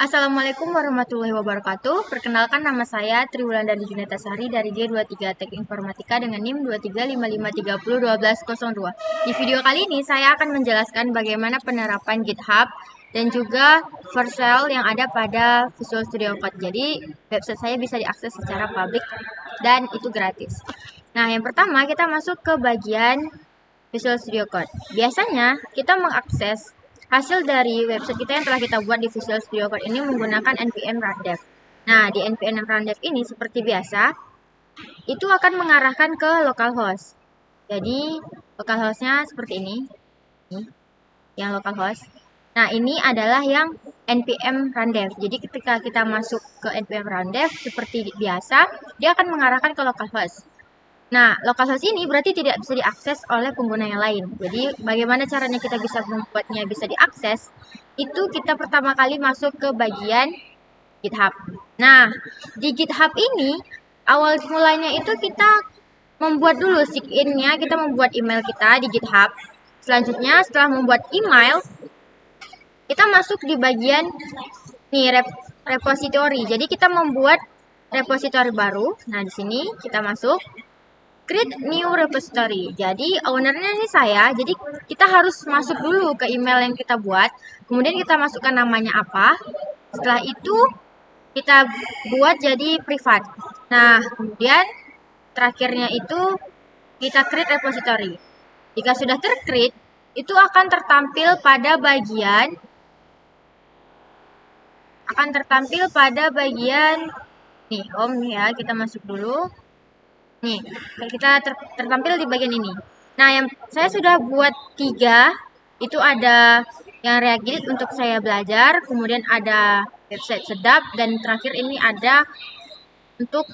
Assalamualaikum warahmatullahi wabarakatuh. Perkenalkan nama saya Triwulandari Juneta Sari dari D23 Teknik Informatika dengan NIM 2355301202. Di video kali ini saya akan menjelaskan bagaimana penerapan GitHub dan juga Vercel yang ada pada Visual Studio Code. Jadi website saya bisa diakses secara publik dan itu gratis. Nah, yang pertama kita masuk ke bagian Visual Studio Code. Biasanya kita mengakses hasil dari website kita yang telah kita buat di Visual Studio Code ini menggunakan npm rundev. Nah, di npm rundev ini seperti biasa, itu akan mengarahkan ke localhost. Jadi, localhostnya seperti ini. Yang localhost. Nah, ini adalah yang npm rundev. Jadi, ketika kita masuk ke npm rundev, seperti biasa, dia akan mengarahkan ke localhost. Nah, localhost ini berarti tidak bisa diakses oleh pengguna yang lain. Jadi, bagaimana caranya kita bisa membuatnya bisa diakses? Itu kita pertama kali masuk ke bagian GitHub. Nah, di GitHub ini, awal mulanya itu kita membuat dulu sign-nya, kita membuat email kita di GitHub. Selanjutnya, setelah membuat email, kita masuk di bagian nih repository. Jadi, kita membuat repository baru. Nah, di sini kita masuk create new repository. Jadi ownernya ini saya. Jadi kita harus masuk dulu ke email yang kita buat. Kemudian kita masukkan namanya apa. Setelah itu kita buat jadi privat. Nah, kemudian terakhirnya itu kita create repository. Jika sudah tercreate, itu akan tertampil pada bagian nih home ya. Kita masuk dulu. Nih, kita tertampil di bagian ini. Nah, yang saya sudah buat 3, itu ada yang React untuk saya belajar, kemudian ada website sedap, dan terakhir ini ada untuk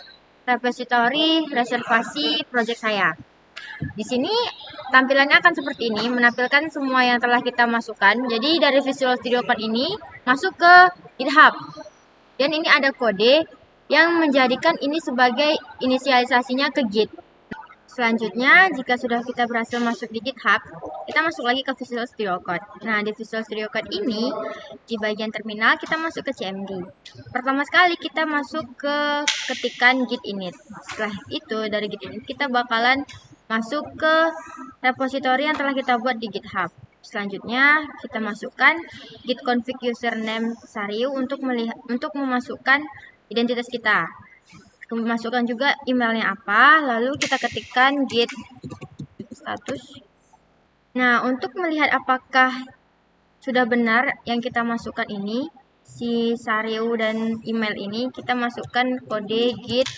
repository reservasi project saya. Di sini tampilannya akan seperti ini, menampilkan semua yang telah kita masukkan. Jadi dari Visual Studio Code ini masuk ke GitHub. Dan ini ada kode yang menjadikan ini sebagai inisialisasinya ke Git. Selanjutnya, jika sudah kita berhasil masuk di GitHub, kita masuk lagi ke Visual Studio Code. Nah, di Visual Studio Code ini, di bagian terminal, kita masuk ke CMD. Pertama sekali, kita masuk ke ketikan git init. Setelah itu, dari git init, kita bakalan masuk ke repository yang telah kita buat di GitHub. Selanjutnya, kita masukkan git config username Sariu untuk memasukkan identitas kita. Masukkan juga emailnya apa, lalu kita ketikkan git status. Nah, untuk melihat apakah sudah benar yang kita masukkan ini, si Sariu dan email ini, kita masukkan kode git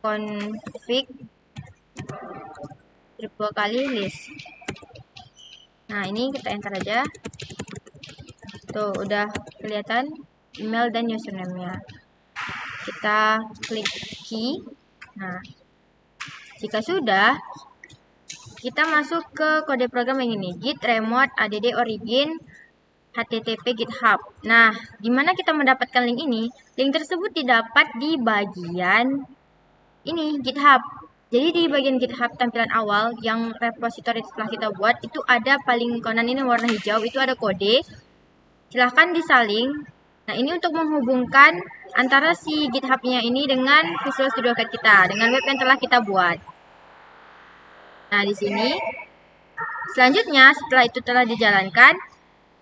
config triple kali list. Nah, ini kita enter aja. Tuh, udah kelihatan email dan username-nya. Kita klik key. Nah, jika sudah, kita masuk ke kode program yang ini, git remote add origin http github. Nah, di mana kita mendapatkan link ini? Link tersebut didapat di bagian ini, GitHub. Jadi di bagian GitHub tampilan awal yang repository setelah kita buat, itu ada paling kanan ini warna hijau, itu ada kode. Silahkan disalin. Nah, ini untuk menghubungkan antara si GitHub-nya ini dengan Visual Studio Code kita, dengan web yang telah kita buat. Nah, di sini. Selanjutnya, setelah itu telah dijalankan,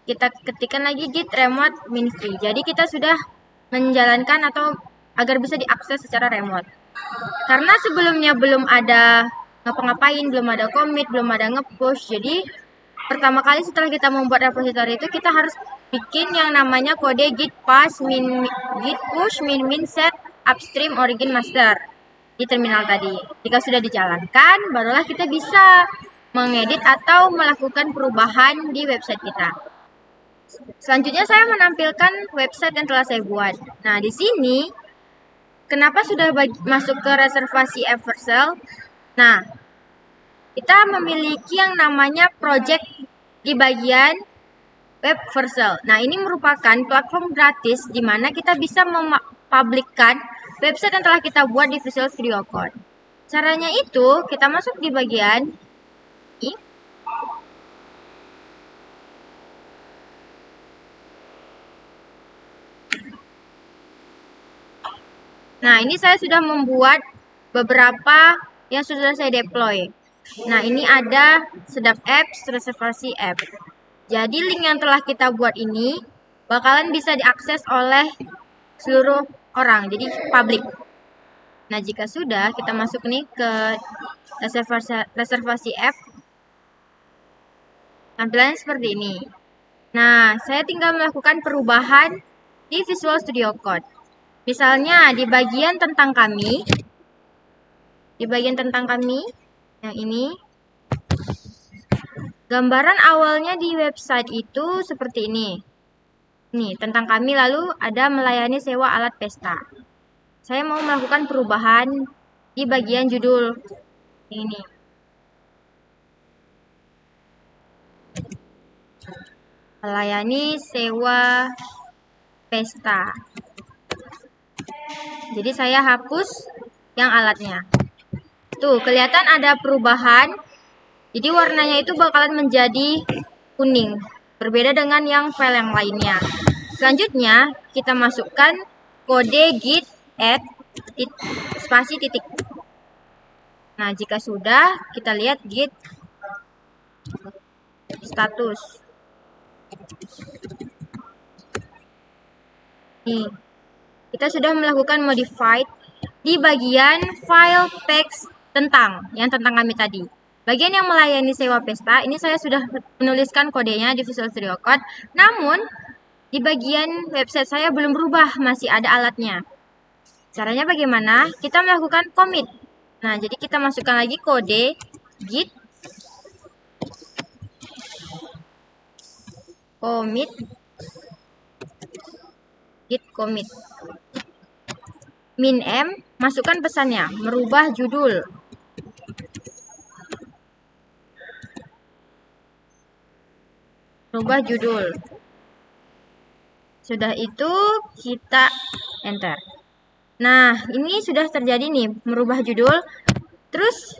kita ketikkan lagi git remote ministry. Jadi, kita sudah menjalankan atau agar bisa diakses secara remote. Karena sebelumnya belum ada ngapa-ngapain, belum ada commit, belum ada nge-push. Jadi, pertama kali setelah kita membuat repository itu, kita harus bikin yang namanya kode git push min set upstream origin master di terminal tadi. Jika sudah dijalankan, barulah kita bisa mengedit atau melakukan perubahan di website kita. Selanjutnya saya menampilkan website yang telah saya buat. Nah, di sini kenapa sudah masuk ke reservasi Vercel? Nah, kita memiliki yang namanya project di bagian web Vercel. Nah, ini merupakan platform gratis di mana kita bisa mempublikkan website yang telah kita buat di Visual Studio Code. Caranya itu, kita masuk di bagian ini. Nah, ini saya sudah membuat beberapa yang sudah saya deploy. Nah, ini ada Sedap Apps, reservasi app. Jadi link yang telah kita buat ini bakalan bisa diakses oleh seluruh orang, jadi publik. Nah, jika sudah, kita masuk nih ke reservasi app. Tampilannya seperti ini. Nah, saya tinggal melakukan perubahan di Visual Studio Code. Misalnya di bagian tentang kami, yang ini, gambaran awalnya di website itu seperti ini. Nih, tentang kami, lalu ada melayani sewa alat pesta. Saya mau melakukan perubahan di bagian judul ini. Melayani sewa pesta. Jadi saya hapus yang alatnya. Tuh, kelihatan ada perubahan. Jadi warnanya itu bakalan menjadi kuning. Berbeda dengan yang file yang lainnya. Selanjutnya, kita masukkan kode git add spasi titik. Nah, jika sudah, kita lihat git status. Nih, kita sudah melakukan modified di bagian file text yang tentang kami tadi. Bagian yang melayani sewa pesta, ini saya sudah menuliskan kodenya di Visual Studio Code. Namun, di bagian website saya belum berubah, masih ada alatnya. Caranya bagaimana? Kita melakukan commit. Nah, jadi kita masukkan lagi kode git commit min m, masukkan pesannya, merubah judul. Sudah itu kita enter. Nah, ini sudah terjadi nih, merubah judul. Terus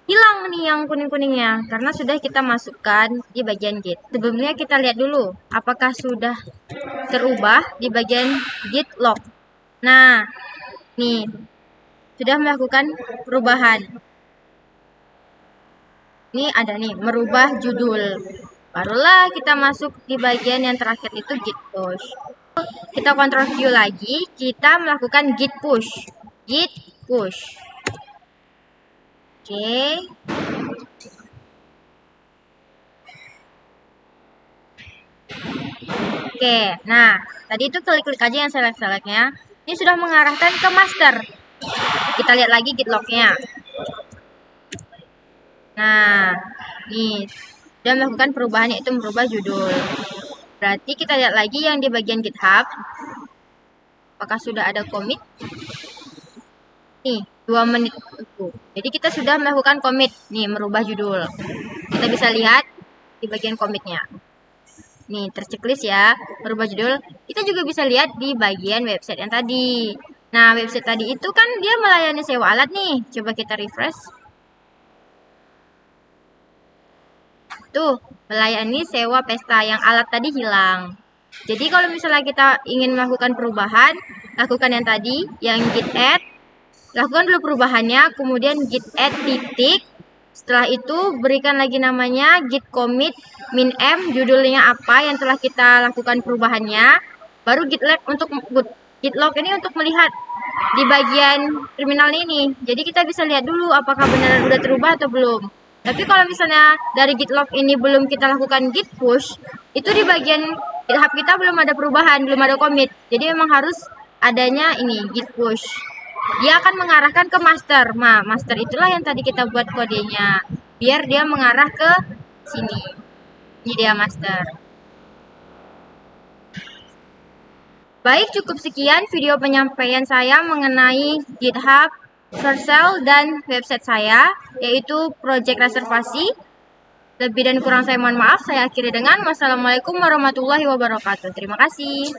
hilang nih yang kuning-kuningnya karena sudah kita masukkan di bagian git. Sebelumnya kita lihat dulu apakah sudah terubah di bagian git log. Nah, nih sudah melakukan perubahan. Ini ada nih, merubah judul. Barulah kita masuk di bagian yang terakhir itu git push. Kita kontrol view lagi, kita melakukan git push. Oke, nah tadi itu klik-klik aja yang select-selectnya. Ini sudah mengarahkan ke master. Kita lihat lagi git log-nya. Nah, nih sudah melakukan perubahan, yaitu merubah judul. Berarti kita lihat lagi yang di bagian GitHub. Apakah sudah ada commit? Nih, 2 menit itu. Jadi kita sudah melakukan commit. Nih, merubah judul. Kita bisa lihat di bagian commitnya. Nih, terchecklist ya, merubah judul. Kita juga bisa lihat di bagian website yang tadi. Nah, website tadi itu kan dia melayani sewa alat nih. Coba kita refresh. Tuh, melayani sewa pesta, yang alat tadi hilang. Jadi kalau misalnya kita ingin melakukan perubahan, lakukan yang tadi, yang git add, lakukan dulu perubahannya, kemudian git add titik. Setelah itu berikan lagi namanya git commit min m, judulnya apa yang telah kita lakukan perubahannya. Baru git log ini untuk melihat di bagian terminal ini. Jadi kita bisa lihat dulu apakah benar sudah terubah atau belum. Tapi kalau misalnya dari git log ini belum kita lakukan git push, itu di bagian GitHub kita belum ada perubahan, belum ada commit. Jadi memang harus adanya ini git push. Dia akan mengarahkan ke master. Nah, master itulah yang tadi kita buat kodenya, biar dia mengarah ke sini. Ini dia master. Baik, cukup sekian video penyampaian saya mengenai GitHub, Vercel, dan website saya, yaitu Project Reservasi. Lebih dan kurang saya mohon maaf. Saya akhiri dengan wassalamualaikum warahmatullahi wabarakatuh. Terima kasih.